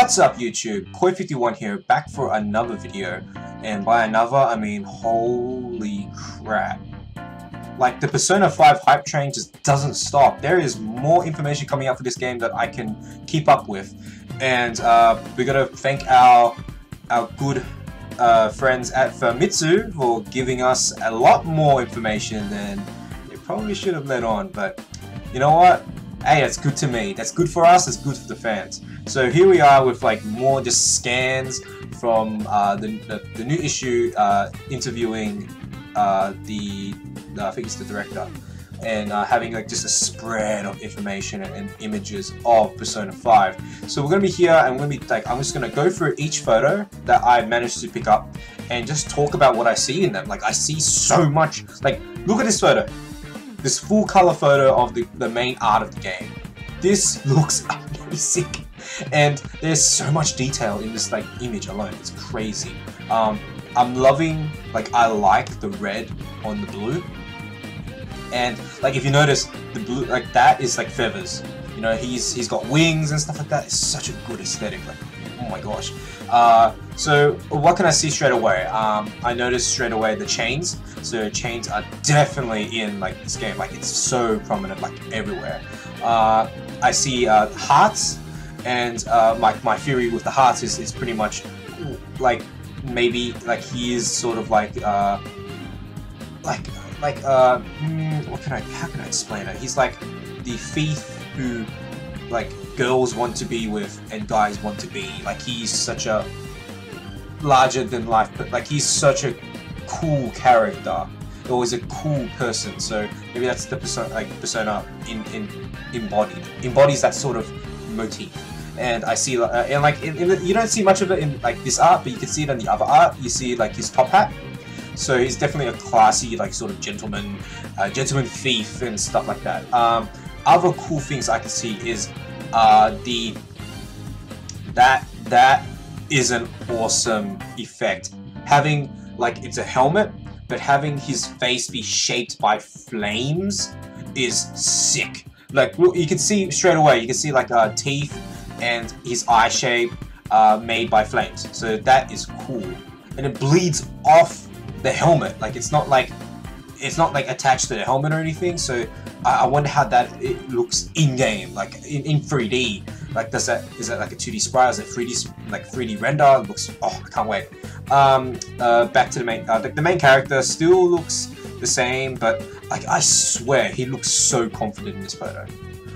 What's up YouTube, Koi51 here, back for another video, and by another I mean holy crap. Like, the Persona 5 hype train just doesn't stop. There is more information coming out for this game that I can keep up with, and we gotta thank our good friends at Famitsu for giving us a lot more information than they probably should have let on, but you know what? Hey, that's good to me. That's good for us, that's good for the fans. So here we are with like more just scans from the new issue interviewing I think it's the director, and having like just a spread of information and images of Persona 5. So we're gonna be here and we're gonna be like, I'm just gonna go through each photo that I managed to pick up and just talk about what I see in them. Like, I see so much. Like, look at this photo. This full color photo of the main art of the game. This looks amazing, and there's so much detail in this like image alone. It's crazy. I'm loving, like, I like the red on the blue, and like if you notice the blue, like that is like feathers. You know, he's got wings and stuff like that. It's such a good aesthetic. Like, oh my gosh. So what can I see straight away? I noticed straight away the chains. So chains are definitely in like this game. Like, it's so prominent, like everywhere. I see hearts, and my theory with the hearts is pretty much like maybe like he is sort of like how can I explain it? He's like the thief who like girls want to be with and guys want to be. Like, he's such a larger than life, but like he's such a cool character, always a cool person. So maybe that's the persona embodies that sort of motif. And I see and like you don't see much of it in like this art, but you can see it in the other art. You see like his top hat. So he's definitely a classy, like, sort of gentleman thief and stuff like that. Other cool things I can see is that is an awesome effect. Having like, it's a helmet, but having his face be shaped by flames is sick. Like, look, you can see straight away. You can see like teeth and his eye shape made by flames. So that is cool, and it bleeds off the helmet. Like, it's not like attached to the helmet or anything. So I wonder how it looks in game, like in 3D. Like, is that like a 2D sprite? Is it 3D render? It looks, oh, I can't wait. Back to the main, the main character still looks the same, but like, I swear he looks so confident in this photo.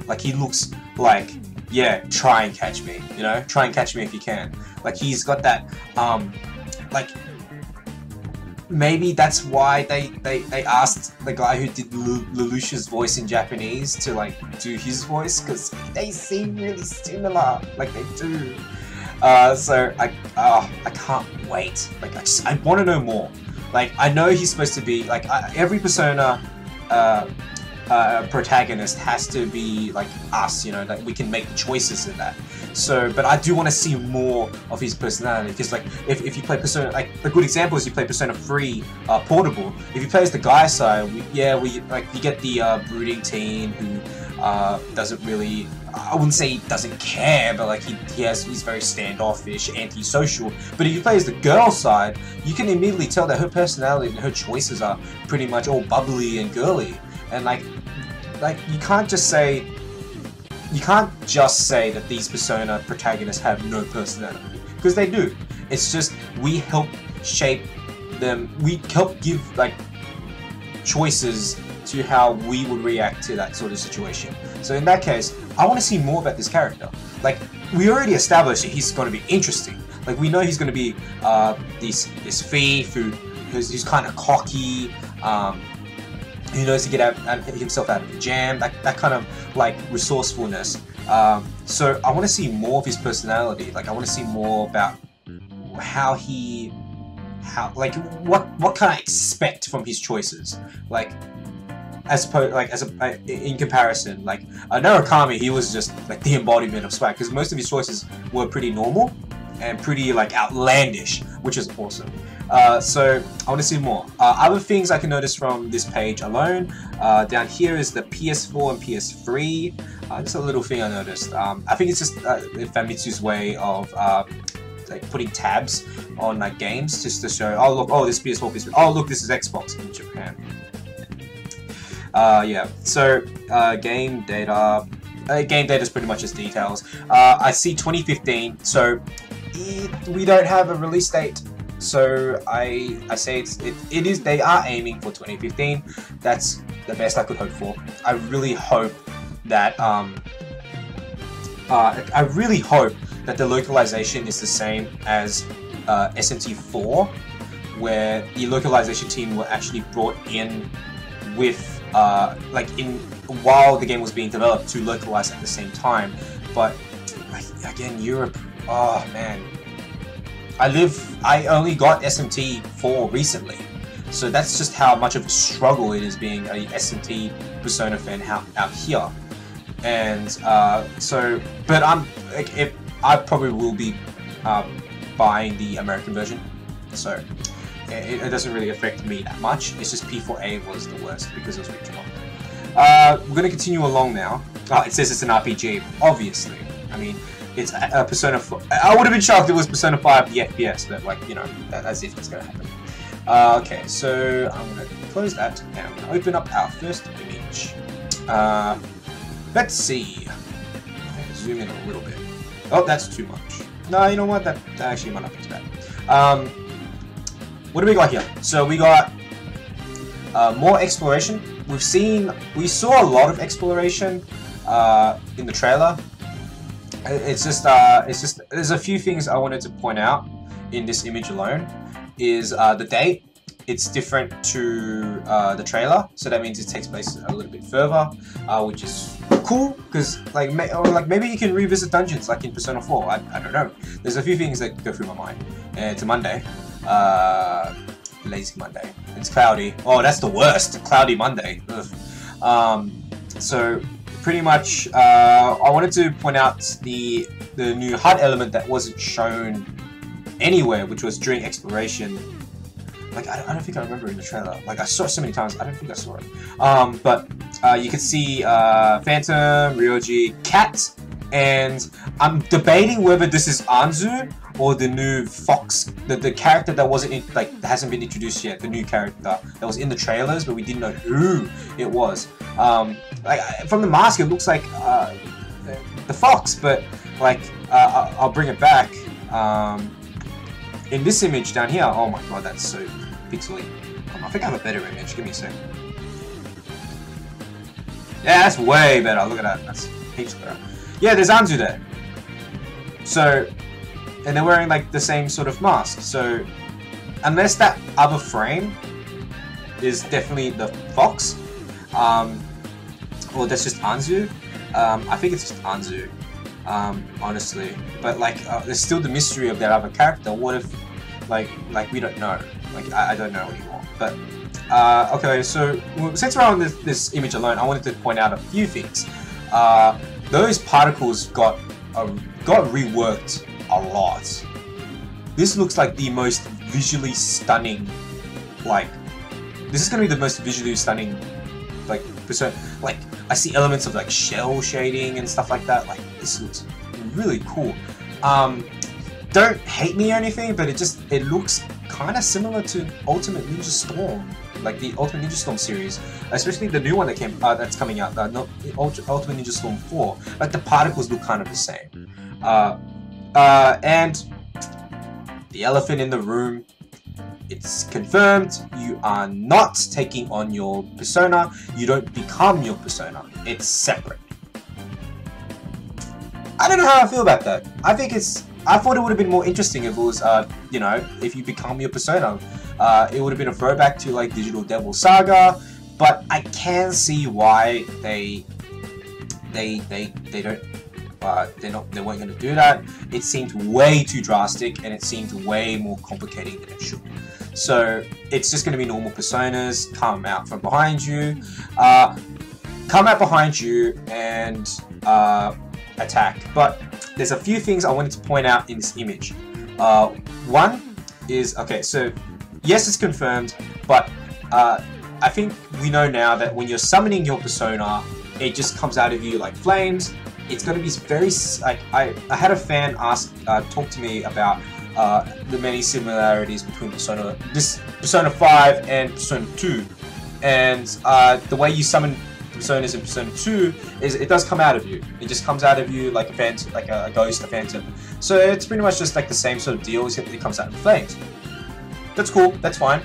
Like, he looks like, yeah, try and catch me, you know, try and catch me if you can. Like, he's got that, like, maybe that's why they asked the guy who did Lelouch's voice in Japanese to like do his voice, because they seem really similar, like they do. So I can't wait. Like, I want to know more. Like, I know he's supposed to be like every Persona protagonist has to be like us, you know, that we can make the choices in that. So, but I do want to see more of his personality, because like if you play Persona, like a good example is you play Persona 3 Portable. If you play as the guy side, you get the brooding teen who doesn't really, I wouldn't say he doesn't care, but like he's very standoffish, antisocial. But if you play as the girl side, you can immediately tell that her personality and her choices are pretty much all bubbly and girly. And like you can't just say that these Persona protagonists have no personality, because they do. It's just we help shape them. We help give like choices to how we would react to that sort of situation. So in that case, I want to see more about this character. Like, we already established that he's going to be interesting. Like, we know he's going to be this thief who's kind of cocky. Who knows to get himself out of the jam, that kind of like resourcefulness. So I want to see more of his personality. Like, I want to see more about what can I expect from his choices. Like, in comparison, like Narukami, he was just like the embodiment of swag, because most of his choices were pretty normal and pretty like outlandish, which is awesome. So I want to see more. Other things I can notice from this page alone, down here is the PS4 and PS3. Just a little thing I noticed. I think it's just Famitsu's way of like putting tabs on like games just to show, oh look, oh this is PS4, PS3, oh look, this is Xbox in Japan. Yeah, so game data. Game data is pretty much just details. I see 2015, so we don't have a release date. So I say it is. They are aiming for 2015. That's the best I could hope for. I really hope that the localization is the same as SMT4, where the localization team were actually brought in with while the game was being developed to localize at the same time. But again, Europe, oh man, I only got SMT4 recently, so that's just how much of a struggle it is being a SMT Persona fan out here. And but I probably will be buying the American version, so it doesn't really affect me that much. It's just P4A was the worst because it was regional. We're going to continue along now. It says it's an RPG, obviously. I mean, it's a Persona 4. I would have been shocked if it was Persona 5 the FPS, but like, you know, as if it's going to happen. Okay, so I'm going to close that and I'm going to open up our first image. Let's see. Zoom in a little bit. Oh, that's too much. No, you know what? That actually might not be too bad. What do we got here? So we got more exploration. We saw a lot of exploration in the trailer. It's just there's a few things I wanted to point out in this image alone. Is the date? It's different to the trailer, so that means it takes place a little bit further, which is cool because like maybe you can revisit dungeons like in Persona 4. I don't know. There's a few things that go through my mind. It's a Monday. Lazy Monday. It's cloudy. Oh, that's the worst. Cloudy Monday. So pretty much, I wanted to point out the new HUD element that wasn't shown anywhere, which was during exploration. Like I don't think I remember in the trailer. Like I saw it so many times. I don't think I saw it. But you could see Phantom, Ryoji, Cat, and I'm debating whether this is Anzu or the new Fox, the character that wasn't that hasn't been introduced yet, the new character that was in the trailers, but we didn't know who it was. Like from the mask, it looks like the Fox, but like I'll bring it back. In this image down here, oh my god, that's so pixely. I think I have a better image. Give me a sec. Yeah, that's way better. Look at that. That's heaps better. Yeah, there's Anzu there. So. And they're wearing like the same sort of mask, so unless that other frame is definitely the Fox, or that's just Anzu, I think it's just Anzu, honestly. But like, there's still the mystery of that other character. What if, like we don't know. Like I don't know anymore. But okay, so since we're on this image alone, I wanted to point out a few things. Those particles got reworked a lot. This looks like the most visually stunning, like, this is gonna be the most visually stunning, like, Persona. Like, I see elements of, like, shell shading and stuff like that. Like, this looks really cool. Don't hate me or anything, but it looks kind of similar to Ultimate Ninja Storm, like the Ultimate Ninja Storm series, especially the new one that's coming out, not Ultimate Ninja Storm 4. Like, the particles look kind of the same. And the elephant in the room, it's confirmed, you are not taking on your persona, you don't become your persona, it's separate. I don't know how I feel about that. I thought it would have been more interesting if it was, you know, if you become your persona. It would have been a throwback to like Digital Devil Saga, but I can see why they weren't going to do that. It seemed way too drastic and it seemed way more complicated than it should. So it's just going to be normal personas, come out from behind you, and attack. But there's a few things I wanted to point out in this image. One is, okay, so yes, it's confirmed, but I think we know now that when you're summoning your persona, it just comes out of you like flames. It's going to be very, like, I had a fan talk to me about the many similarities between Persona 5 and Persona 2, and the way you summon personas in Persona 2 is it does come out of you. It just comes out of you like a phantom, like a ghost, a phantom. So it's pretty much just like the same sort of deal, except it comes out in flames. That's cool. That's fine.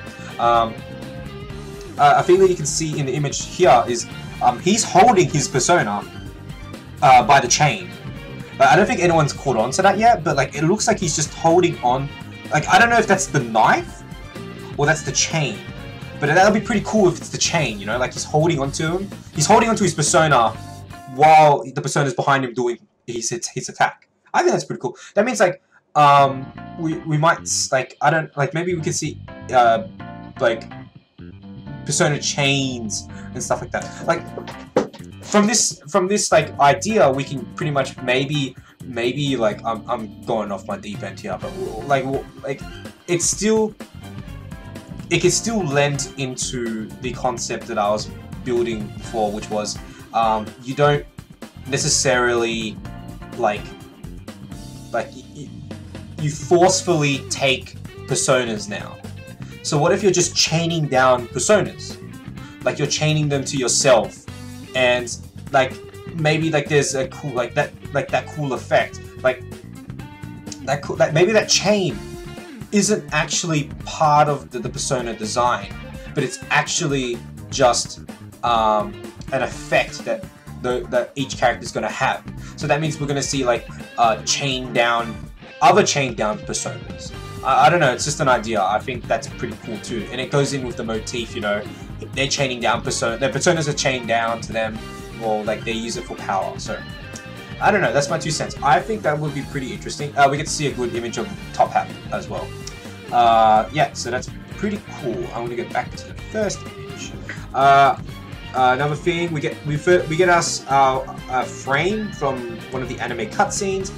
A thing that you can see in the image here is he's holding his persona by the chain. I don't think anyone's caught on to that yet, but like it looks like he's just holding on. Like, I don't know if that's the knife or that's the chain, but that would be pretty cool if it's the chain, you know, like he's holding onto him. He's holding onto his persona while the persona's behind him doing his attack. I think that's pretty cool. That means like we might, like, I don't, like, maybe we could see like persona chains and stuff like that. Like from this like idea, we can pretty much maybe like I'm going off my deep end here, but like it can still lend into the concept that I was building before, which was you don't necessarily like you forcefully take personas now. So what if you're just chaining down personas? Like you're chaining them to yourself, and like maybe like there's a cool that cool effect, like maybe that chain isn't actually part of the persona design, but it's actually just an effect that each character is going to have. So that means we're going to see like other chained down personas. I don't know, it's just an idea. I think that's pretty cool too, and it goes in with the motif, you know, they're chaining down their personas are chained down to them, or like they use it for power. So I don't know, that's my 2 cents. I think that would be pretty interesting. We get to see a good image of Top Hat as well. Yeah, so that's pretty cool. I'm gonna get back to the first image. Another thing, we get us a frame from one of the anime cutscenes.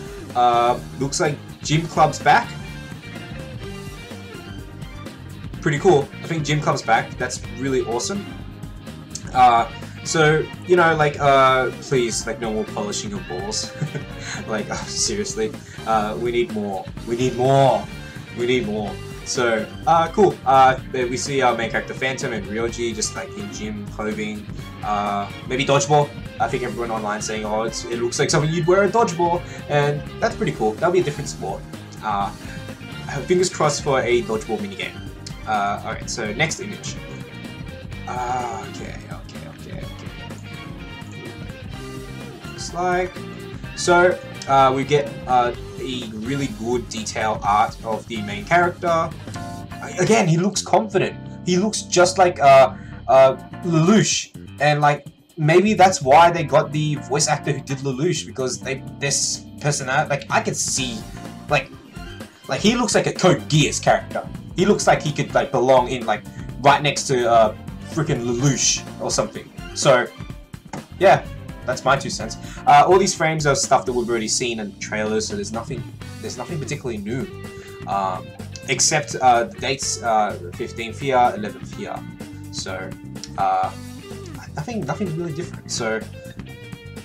Looks like Gym Club's back. Pretty cool. I think Gym Club's back. That's really awesome. So, you know, like, please, like, no more polishing your balls. Like, seriously. We need more. We need more. We need more. So, cool. We see our main character Phantom and Ryoji just, like, in gym clothing. Maybe dodgeball. I think everyone online saying, oh, it looks like something you'd wear a dodgeball. And that's pretty cool. That'll be a different sport. Fingers crossed for a dodgeball minigame. Alright, so next image. Okay. Looks like... So, we get a really good detail art of the main character. Again, he looks confident. He looks just like Lelouch. And like, maybe that's why they got the voice actor who did Lelouch, because this personality, like, I could see, like he looks like a Code Geass character. He looks like he could like belong in like right next to freaking Lelouch or something. So yeah, that's my 2 cents. All these frames are stuff that we've already seen in trailers, so there's nothing particularly new, except the dates 15th year, 11th year. So nothing really different. So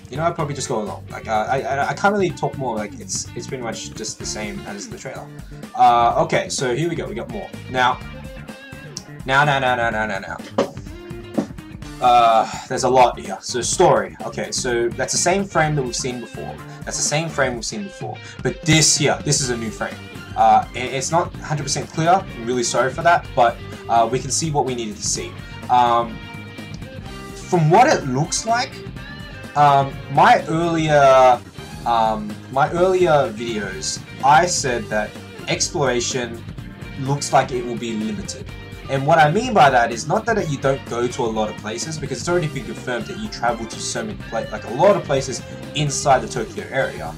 you know, I'd probably just go along. Like I can't really talk more. Like it's pretty much just the same as the trailer. Okay, so here we go. We got more now. There's a lot here. So story. Okay, so that's the same frame that we've seen before. But this here, this is a new frame. It's not 100% clear. I'm really sorry for that, but we can see what we needed to see. From what it looks like, my earlier videos, I said that exploration looks like it will be limited. And what I mean by that is not that you don't go to a lot of places, because it's already been confirmed that you travel to so many places, like a lot of places inside the Tokyo area.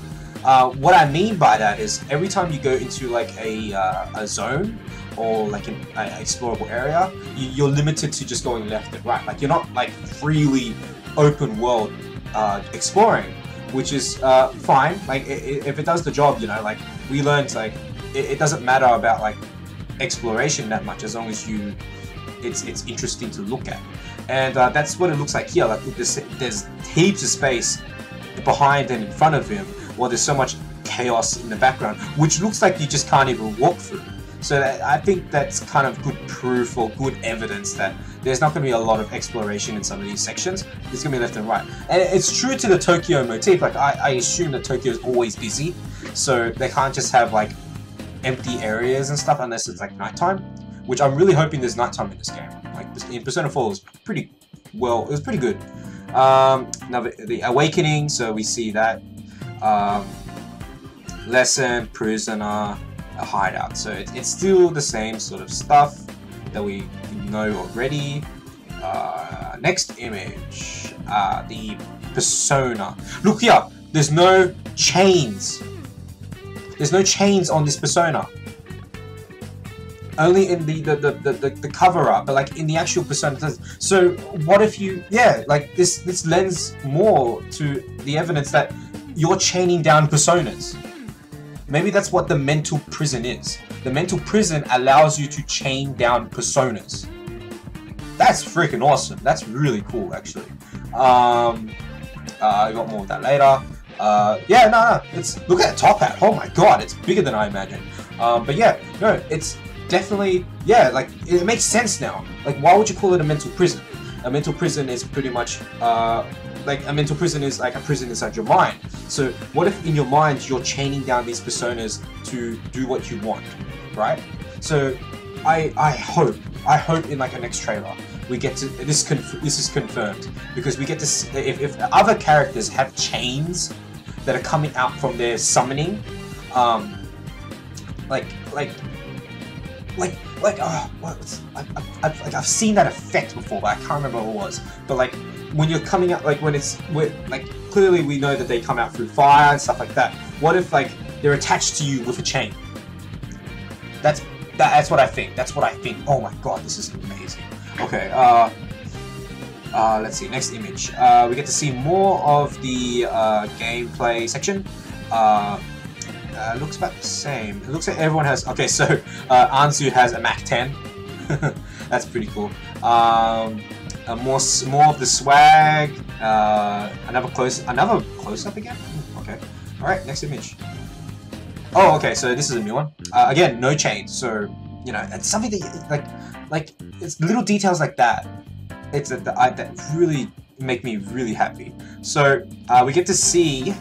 What I mean by that is every time you go into like a zone or like an explorable area, you're limited to just going left and right. Like you're not like freely open world exploring, which is fine. Like if it does the job, you know, like we learned, like it doesn't matter about like exploration that much, as long as it's interesting to look at. And that's what it looks like here. Like there's heaps of space behind and in front of him, while there's so much chaos in the background, which looks like you just can't even walk through. So I think that's kind of good proof or good evidence that there's not going to be a lot of exploration in some of these sections. It's going to be left and right. And it's true to the Tokyo motif. Like I assume that Tokyo is always busy, so they can't just have like empty areas and stuff unless it's like nighttime, which I'm really hoping there's nighttime in this game. Like in Persona 4 was pretty well, it was pretty good. Now the Awakening, so we see that. Lesson, Prisoner, a hideout. So it's still the same sort of stuff that we know already. Next image, the Persona. Look here, there's no chains. There's no chains on this Persona. Only in the cover art, but like in the actual Persona. So what if you, yeah, like this lends more to the evidence that you're chaining down personas. Maybe that's what the mental prison is. The mental prison allows you to chain down personas. That's freaking awesome. That's really cool, actually. I got more of that later. Yeah, no, it's, look at the top hat. Oh my god, it's bigger than I imagined. But yeah, no, it's definitely, yeah, like, it makes sense now. Like, why would you call it a mental prison? A mental prison is pretty much, like, a mental prison is like a prison inside your mind. So what if in your mind you're chaining down these personas to do what you want, right? So I hope in like a next trailer we get to, this is confirmed, because we get to see, if other characters have chains that are coming out from their summoning, I've seen that effect before, but I can't remember what it was. But like when you're coming out, like when it's, like clearly we know that they come out through fire and stuff like that. What if like they're attached to you with a chain? That's what I think. That's what I think. Oh my god, this is amazing. Okay, let's see, next image. We get to see more of the gameplay section. Looks about the same. It looks like everyone has, okay, so Anzu has a Mac 10. That's pretty cool. More of the swag. Another close-up again? Okay. Alright, next image. Oh, okay, so this is a new one. Again, no chains, so, you know, it's something that, like, it's little details like that. It's that really make me really happy. So, we get to see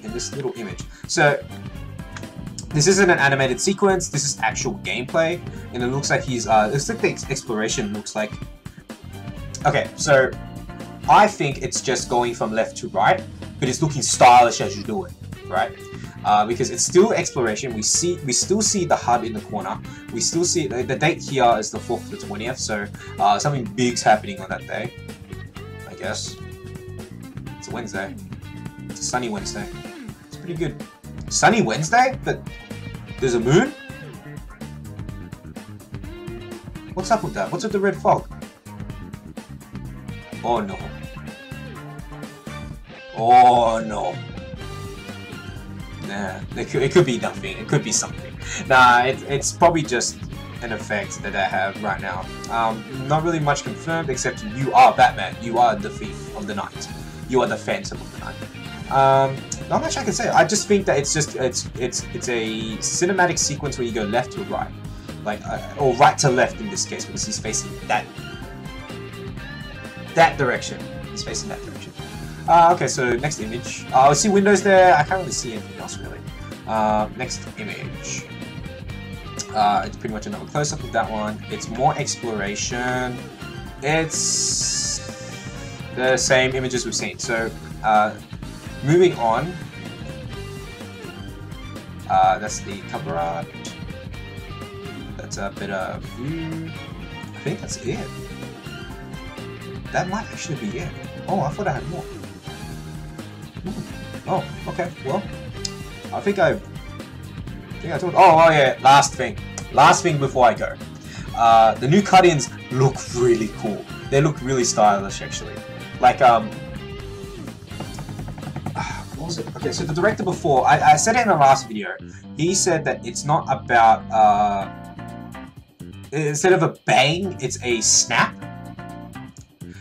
in this little image. So, this isn't an animated sequence, this is actual gameplay, and it looks like he's, looks like the exploration looks like. Okay, so, I think it's just going from left to right, but it's looking stylish as you do it, right? Because it's still exploration. We still see the HUD in the corner. We still see the date here is the 4th to the 20th. So something big's happening on that day, I guess. It's a Wednesday. It's a sunny Wednesday. It's pretty good. Sunny Wednesday, but there's a moon. What's up with that? What's with the red fog? Oh no. Oh no. Nah, it could be nothing. It could be something. Nah, it's probably just an effect that I have right now. Not really much confirmed, except you are Batman. You are the thief of the night. You are the Phantom of the night. Not much I can say. I just think that it's a cinematic sequence where you go left to right, like or right to left in this case, because he's facing that direction. He's facing that direction. Okay, so next image. I see windows there. I can't really see anything else really. Next image. It's pretty much another close-up of that one. It's more exploration. It's the same images we've seen. So, moving on. That's the cover art. That's a bit of view. I think that's it. That might actually be it. Oh, I thought I had more. Oh, okay. Well, I think I told. Oh yeah. Last thing before I go. The new cut-ins look really cool. They look really stylish, actually. Like what was it? Okay, so the director before, I said it in the last video. He said that it's not about instead of a bang, it's a snap.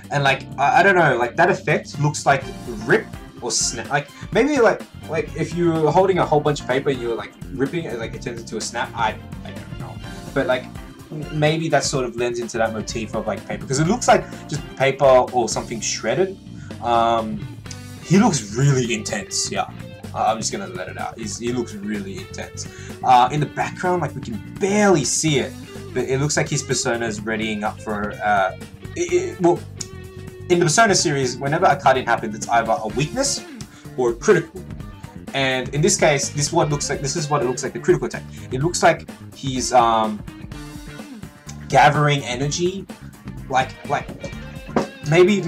And like I don't know, like that effect looks like rip or snap. Like maybe like if you're holding a whole bunch of paper and you're like ripping it, like it turns into a snap. I don't know, but like maybe that sort of lends into that motif of like paper, because it looks like just paper or something shredded. He looks really intense. Yeah, I'm just gonna let it out. He looks really intense. In the background, like we can barely see it, but it looks like his persona is readying up for well, in the Persona series, whenever a cut-in happens, it's either a weakness or a critical. And in this case, this is what it looks like the critical attack. It looks like he's gathering energy, like maybe.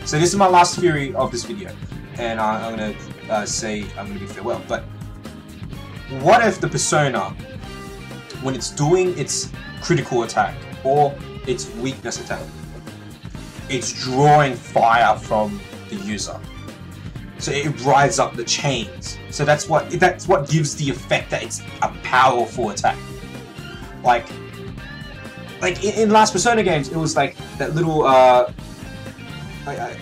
So this is my last theory of this video, and I'm gonna bid farewell. But what if the Persona, when it's doing its critical attack or its weakness attack, it's drawing fire from the user, so it rides up the chains. So that's what gives the effect that it's a powerful attack. Like in last Persona games, it was like that little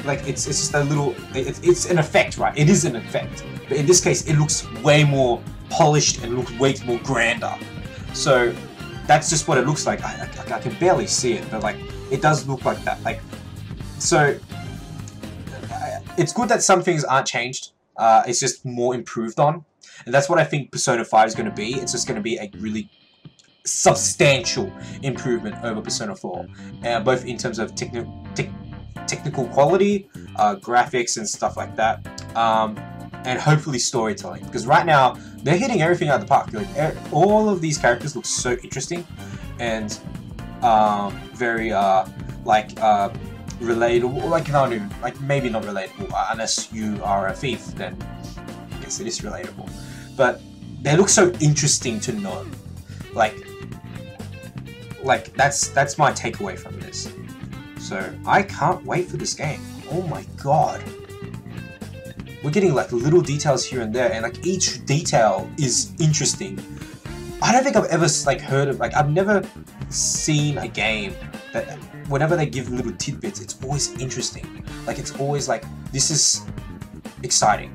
like it's just a little, it's an effect, right? It is an effect, but in this case, it looks way more polished and looks way more grander. So that's just what it looks like. I can barely see it, but like it does look like that. Like, so it's good that some things aren't changed. It's just more improved on, and that's what I think Persona 5 is going to be. It's just going to be a really substantial improvement over Persona 4, both in terms of technical quality, graphics and stuff like that, and hopefully storytelling, because right now they're hitting everything out of the park. Like all of these characters look so interesting and very relatable. Like not even, like maybe not relatable unless you are a thief, then I guess it is relatable, but they look so interesting to know. Like that's my takeaway from this. So I can't wait for this game. Oh my god. We're getting like little details here and there, and like each detail is interesting. I don't think I've ever like heard of, like I've never seen a game that whenever they give little tidbits, it's always interesting. Like it's always like, this is exciting.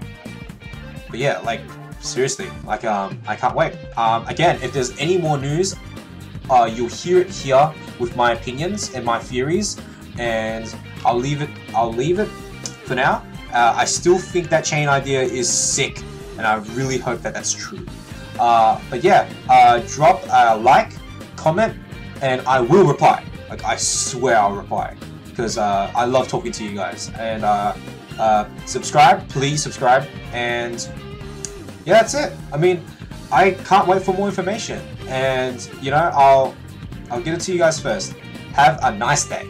But yeah, like seriously, like I can't wait. Again, if there's any more news, you'll hear it here with my opinions and my theories, and I'll leave it for now. I still think that chain idea is sick, and I really hope that that's true. But yeah, drop a like, comment, and I will reply. Like I swear I'll reply, because I love talking to you guys. And subscribe, please subscribe, and yeah, that's it. I mean, I can't wait for more information, and you know, I'll get it to you guys first. Have a nice day.